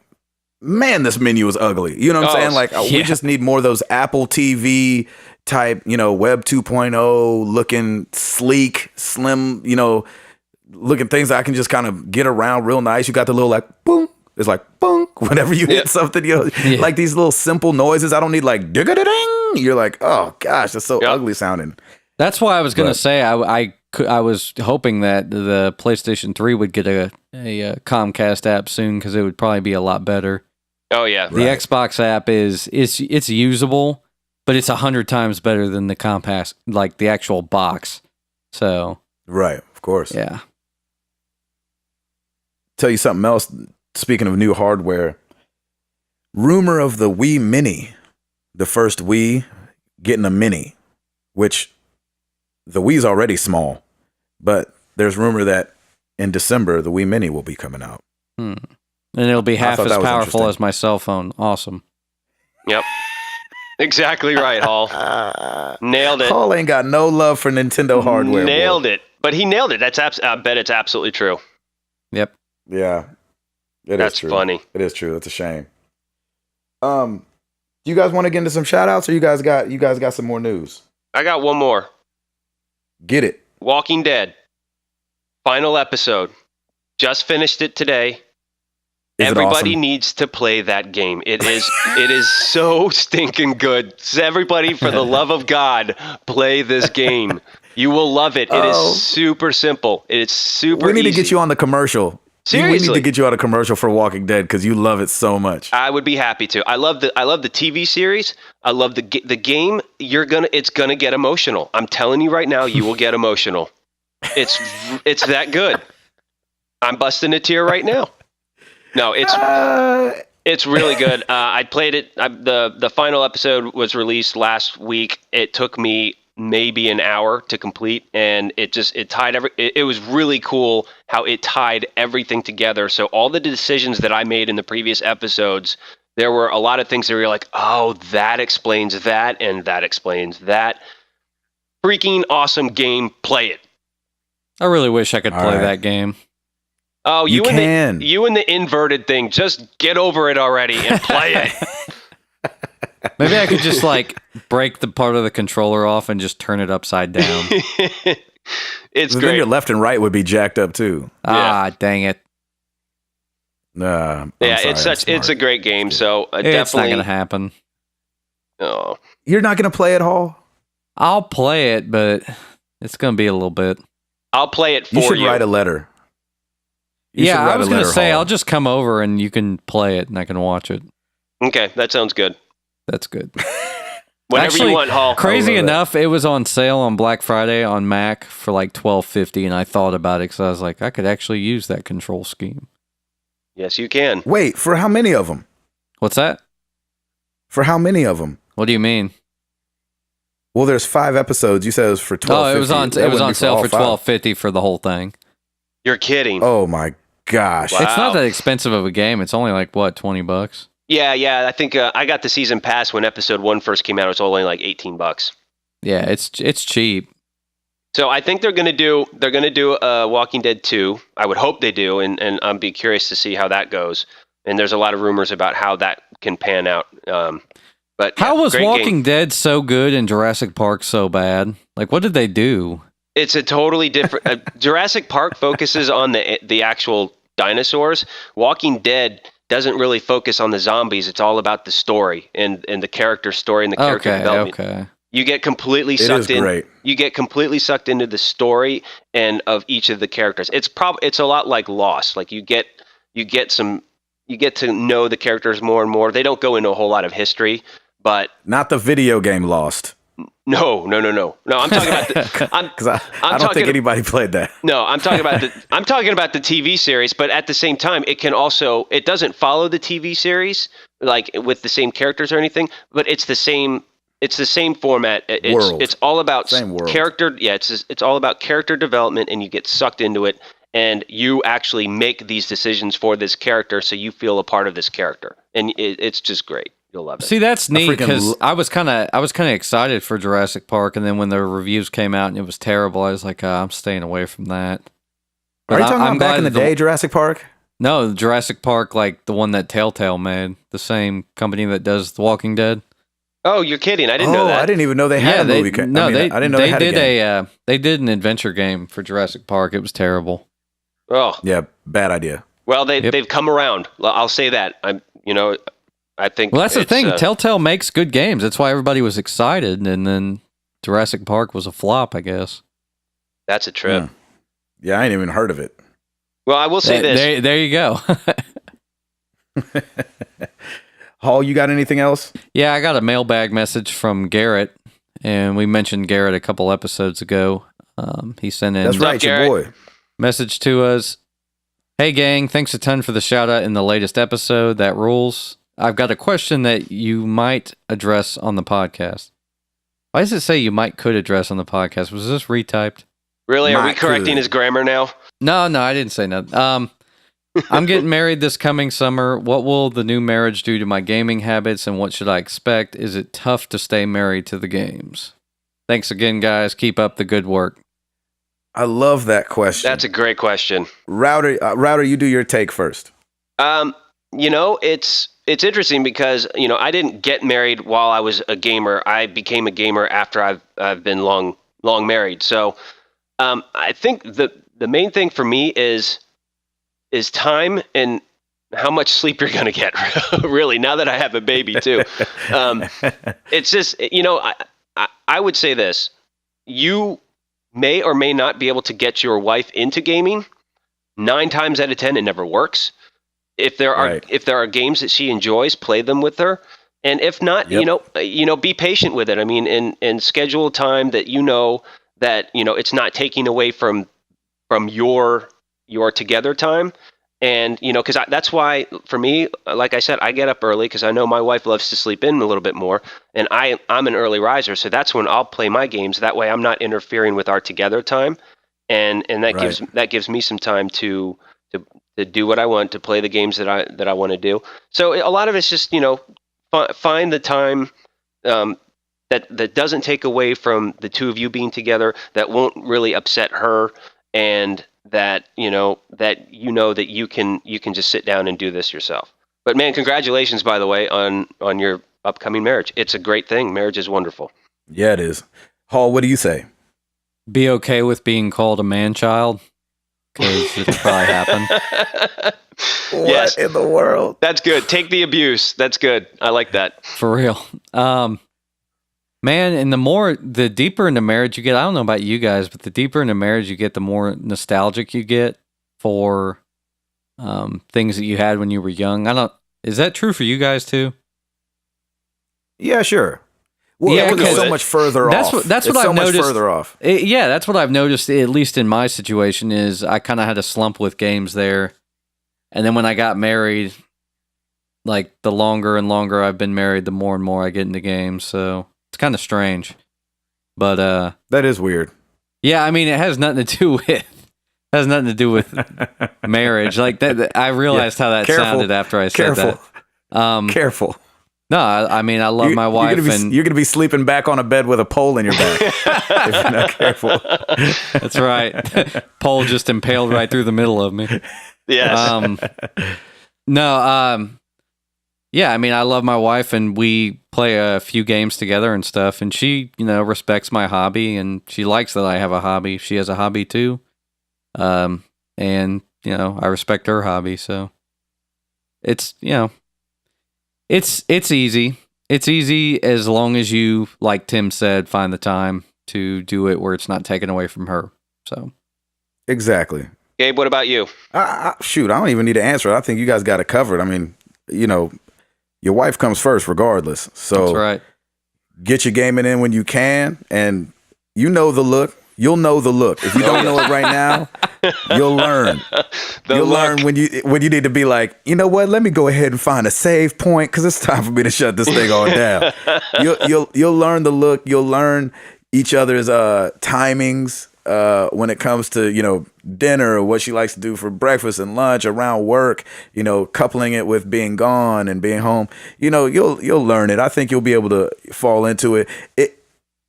S1: man, this menu is ugly. You know what I'm saying? We just need more of those Apple TV type, Web 2.0 looking sleek, slim, looking things that I can just kind of get around real nice. You got the little boom. It's like boom whenever you hit something, like these little simple noises. I don't need dig-a-da-ding. You're like, oh gosh, that's so ugly sounding.
S2: That's why I was going to say I was hoping that the PlayStation 3 would get a Comcast app soon because it would probably be a lot better.
S3: Oh yeah,
S2: the Xbox app it's usable, but it's 100 times better than the Comcast, like the actual box. So
S1: right, of course,
S2: yeah.
S1: Tell you something else. Speaking of new hardware, rumor of the Wii Mini, the first Wii getting a Mini, which the Wii's already small, but there's rumor that in December the Wii Mini will be coming out.
S2: And it'll be half as powerful as my cell phone. Awesome.
S3: Yep. Exactly right, Hall. Nailed it.
S1: Hall ain't got no love for Nintendo hardware.
S3: Nailed it. But he nailed it. I bet it's absolutely true.
S2: Yep.
S1: Yeah.
S3: That's
S1: true.
S3: Funny.
S1: It is true. It's a shame. Do you guys want to get into some shout outs, or you guys got some more news?
S3: I got one more.
S1: Get it.
S3: Walking Dead. Final episode. Just finished it today. Everybody needs to play that game. It is so stinking good. Everybody, for the love of God, play this game. You will love it. It is super simple. It's super easy.
S1: We need to get you on the commercial.
S3: Seriously,
S1: we need to get you out a commercial for Walking Dead because you love it so much.
S3: I would be happy to. I love the TV series. I love the game. It's gonna get emotional. I'm telling you right now, you will get emotional. It's that good. I'm busting a tear right now. No, it's really good. I played it. The final episode was released last week. It took me maybe an hour to complete, and it tied it was really cool how it tied everything together. So all the decisions that I made in the previous episodes, there were a lot of things that were like, oh, that explains that, and that explains that. Freaking awesome game. Play it.
S2: I really wish I could play that game.
S3: Oh,
S1: you can.
S3: You and the inverted thing, just get over it already and play it.
S2: Maybe I could just break the part of the controller off and just turn it upside down.
S3: It's
S1: then
S3: great.
S1: your left and right would be jacked up too.
S2: Dang it.
S3: It's a great game. So
S2: it's
S3: definitely
S2: not gonna happen.
S3: Oh,
S1: You're not gonna play it, Hall?
S2: I'll play it, but it's gonna be a little bit.
S3: I'll play it for you.
S1: You should write a letter.
S2: I was gonna say I'll just come over and you can play it and I can watch it.
S3: Okay, that sounds good.
S2: That's good.
S3: Whenever you want, Hall.
S2: Crazy enough, it was on sale on Black Friday on Mac for $12.50, and I thought about it because I was like, I could actually use that control scheme.
S3: Yes, you can.
S1: Wait, for how many of them?
S2: What's that?
S1: For how many of them?
S2: What do you mean?
S1: Well, there's 5 episodes. You said it was for $12.50.
S2: Oh, it was on sale for $12.50 for the whole thing.
S3: You're kidding.
S1: Oh my gosh.
S3: Wow.
S2: It's not that expensive of a game. It's only $20.
S3: Yeah. I think I got the season pass when episode 1 first came out. It was only like $18.
S2: Yeah, it's cheap.
S3: So I think they're gonna do Walking Dead 2. I would hope they do, and I'd be curious to see how that goes. And there's a lot of rumors about how that can pan out. But
S2: how was Walking
S3: game.
S2: Dead so good and Jurassic Park so bad? Like, what did they do?
S3: It's a totally different. Jurassic Park focuses on the actual dinosaurs. Walking Dead doesn't really focus on the zombies. It's all about the story and the character story and the character development.
S2: Okay.
S3: You get completely sucked in. Great. You get completely sucked into the story and of each of the characters. It's a lot like Lost. Like you get to know the characters more and more. They don't go into a whole lot of history, but
S1: not the video game Lost.
S3: No. I'm talking about because
S1: I don't think anybody played that.
S3: No, I'm talking about the TV series, but at the same time, it doesn't follow the TV series like with the same characters or anything, but it's the same format. It's all about character. Yeah, it's all about character development, and you get sucked into it, and you actually make these decisions for this character, so you feel a part of this character, and it's just great. You'll love it.
S2: See, that's neat because I was kind of excited for Jurassic Park, and then when the reviews came out and it was terrible, I was like, I'm staying away from that.
S1: But are you talking about back in the day, Jurassic Park?
S2: No, Jurassic Park, like the one that Telltale made, the same company that does The Walking Dead.
S3: Oh, you're kidding! I didn't know that.
S1: I didn't even know they had a movie.
S2: I didn't know they had a game. They did an adventure game for Jurassic Park. It was terrible.
S3: Oh,
S1: yeah, bad idea.
S3: Well, they've come around. I'll say that. I think.
S2: Well, that's the thing. Telltale makes good games. That's why everybody was excited, and then Jurassic Park was a flop, I guess.
S3: That's a trip.
S1: Yeah, I ain't even heard of it.
S3: Well, I will say this.
S2: There you go.
S1: Hall, you got anything else?
S2: Yeah, I got a mailbag message from Garrett, and we mentioned Garrett a couple episodes ago. He sent in
S1: That's right, your boy.
S2: Message to us. Hey, gang, thanks a ton for the shout-out in the latest episode. That rules. I've got a question that you might address on the podcast. Why does it say you could address on the podcast? Was this retyped?
S3: Really? Are we correcting his grammar now?
S2: No, I didn't say nothing. I'm getting married this coming summer. What will the new marriage do to my gaming habits, and what should I expect? Is it tough to stay married to the games? Thanks again, guys. Keep up the good work.
S1: I love that question.
S3: That's a great question.
S1: Router, you do your take first.
S3: It's interesting because, I didn't get married while I was a gamer. I became a gamer after I've been long married. So I think the main thing for me is time and how much sleep you're going to get, really, now that I have a baby, too. It's just, I would say this. You may or may not be able to get your wife into gaming. 9 times out of 10 it never works. If there are games that she enjoys, play them with her. And if not, be patient with it. I mean, and schedule time that that it's not taking away from your together time. And because that's why for me, like I said, I get up early because I know my wife loves to sleep in a little bit more, and I'm an early riser, so that's when I'll play my games. That way, I'm not interfering with our together time, and that gives me some time to do what I want, to play the games that I want to do. So a lot of it's just find the time that doesn't take away from the two of you being together, that won't really upset her, and that that you can just sit down and do this yourself. But man, congratulations, by the way, on your upcoming marriage. It's a great thing. Marriage is wonderful.
S1: Yeah, it is. Hall, what do you say?
S2: Be okay with being called a man-child, because it'll probably happen.
S1: What in the world?
S3: That's good. Take the abuse. That's good. I like that.
S2: For real. Man, and the deeper into marriage you get, I don't know about you guys, but the deeper into marriage you get, the more nostalgic you get for things that you had when you were young. Is that true for you guys too?
S1: Yeah, sure. Well,
S2: yeah,
S1: it's so much further off.
S2: That's what I've noticed.
S1: Further off.
S2: Yeah, that's what I've noticed, at least in my situation, is I kind of had a slump with games there. And then when I got married, like the longer and longer I've been married, the more and more I get into games. So it's kind of strange. But
S1: that is weird.
S2: Yeah, I mean, it has nothing to do with marriage. Like that, I realized how that sounded after I said that.
S1: Careful.
S2: No, I mean, I love my wife, and
S1: you're gonna be sleeping back on a bed with a pole in your back if you're not careful.
S2: That's right. Pole just impaled right through the middle of me.
S3: Yes.
S2: Yeah, I mean, I love my wife, and we play a few games together and stuff, and she, respects my hobby, and she likes that I have a hobby. She has a hobby too. And, I respect her hobby, so it's easy. It's easy as long as you, like Tim said, find the time to do it where it's not taken away from her. So
S1: exactly.
S3: Gabe, what about you?
S1: Shoot, I don't even need to answer it. I think you guys got it covered. I mean, your wife comes first regardless. So
S2: that's right.
S1: Get your gaming in when you can, and the look. You'll know the look. If you don't know it right now, you'll learn. Learn when you need to be like, you know what? Let me go ahead and find a save point because it's time for me to shut this thing all down. You'll learn the look. You'll learn each other's timings when it comes to dinner, or what she likes to do for breakfast and lunch, around work. Coupling it with being gone and being home. You'll learn it. I think you'll be able to fall into it.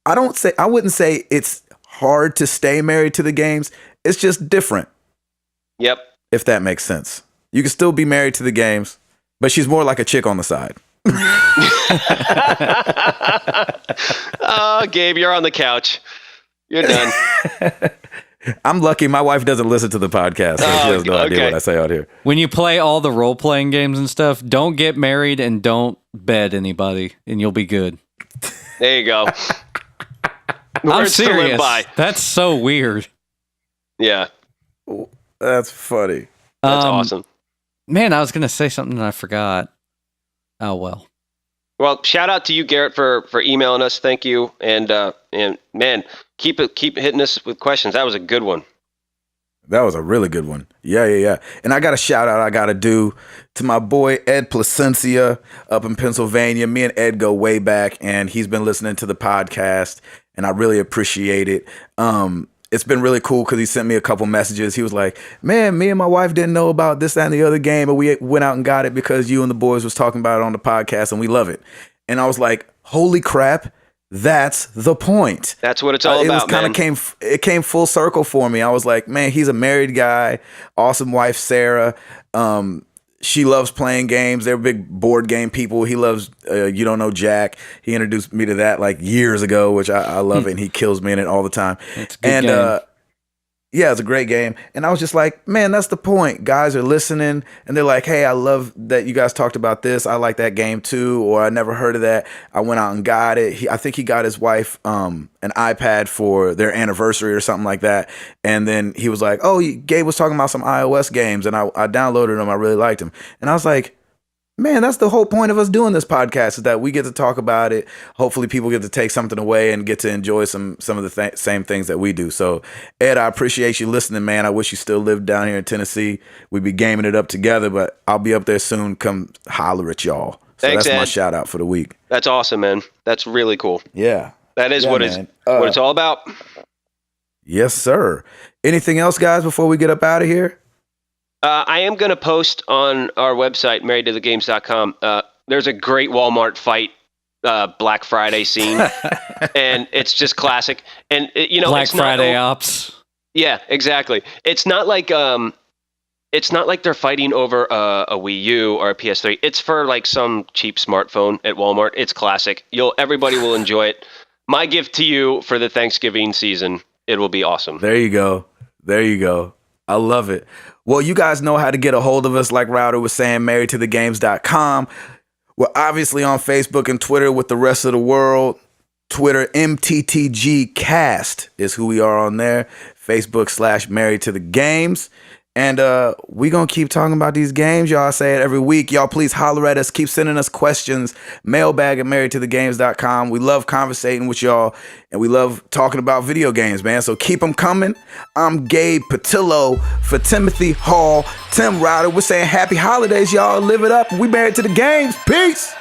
S1: I wouldn't say it's hard to stay married to the games. It's just different.
S3: Yep.
S1: If that makes sense. You can still be married to the games, but she's more like a chick on the side.
S3: Oh, Gabe, you're on the couch. You're done.
S1: I'm lucky my wife doesn't listen to the podcast, so she has no idea what I say out here.
S2: When you play all the role-playing games and stuff, don't get married and don't bed anybody, and you'll be good.
S3: There you go.
S2: I'm serious. That's so weird.
S3: Yeah.
S1: That's funny.
S3: That's awesome.
S2: Man, I was going to say something and I forgot. Oh, well.
S3: Well, shout out to you, Garrett, for emailing us. Thank you. And man, keep hitting us with questions. That was a good one.
S1: That was a really good one. Yeah. And I got a shout out I got to do to my boy Ed Placencia up in Pennsylvania. Me and Ed go way back, and he's been listening to the podcast, and I really appreciate it. It's been really cool because he sent me a couple messages. He was like, man, me and my wife didn't know about this, that, and the other game, but we went out and got it because you and the boys was talking about it on the podcast, and we love it. And I was like, holy crap. That's the point.
S3: That's what it's all about, man.
S1: It came full circle for me. I was like, man, he's a married guy, awesome wife, Sarah. She loves playing games. They're big board game people. He loves You Don't Know Jack. He introduced me to that like years ago, which I love it, and he kills me in it all the time.
S2: It's a good game.
S1: Yeah, it's a great game. And I was just like, man, that's the point. Guys are listening and they're like, hey, I love that you guys talked about this. I like that game too. Or I never heard of that. I went out and got it. I think he got his wife an iPad for their anniversary or something like that. And then he was like, oh, Gabe was talking about some iOS games and I downloaded them. I really liked them. And I was like, man, that's the whole point of us doing this podcast, is that we get to talk about it. Hopefully people get to take something away and get to enjoy some of the same things that we do. So, Ed, I appreciate you listening, man. I wish you still lived down here in Tennessee. We'd be gaming it up together, but I'll be up there soon. Come holler at y'all. So
S3: Thanks,
S1: that's
S3: Ed.
S1: my shout out for the week.
S3: That's awesome, man. That's really cool.
S1: Yeah.
S3: That is
S1: Yeah,
S3: what
S1: man.
S3: what it's all about.
S1: Yes, sir. Anything else, guys, before we get up out of here?
S3: I am going to post on our website, marriedtothegames.com. There's a great Walmart fight Black Friday scene, and it's just classic. And
S2: Black
S3: it's
S2: Friday ops.
S3: Yeah, exactly. It's not like they're fighting over a Wii U or a PS3. It's for like some cheap smartphone at Walmart. It's classic. Everybody will enjoy it. My gift to you for the Thanksgiving season. It will be awesome.
S1: There you go. There you go. I love it. Well, you guys know how to get a hold of us, like Router was saying, marriedtothegames.com. We're obviously on Facebook and Twitter with the rest of the world. Twitter, MTTGcast is who we are on there. Facebook / Married to the Games. And we going to keep talking about these games. Y'all, I say it every week. Y'all, please holler at us. Keep sending us questions. Mailbag at marriedtothegames.com. We love conversating with y'all. And we love talking about video games, man. So keep them coming. I'm Gabe Patillo for Timothy Hall. Tim Router. We're saying happy holidays, y'all. Live it up. We married to the games. Peace.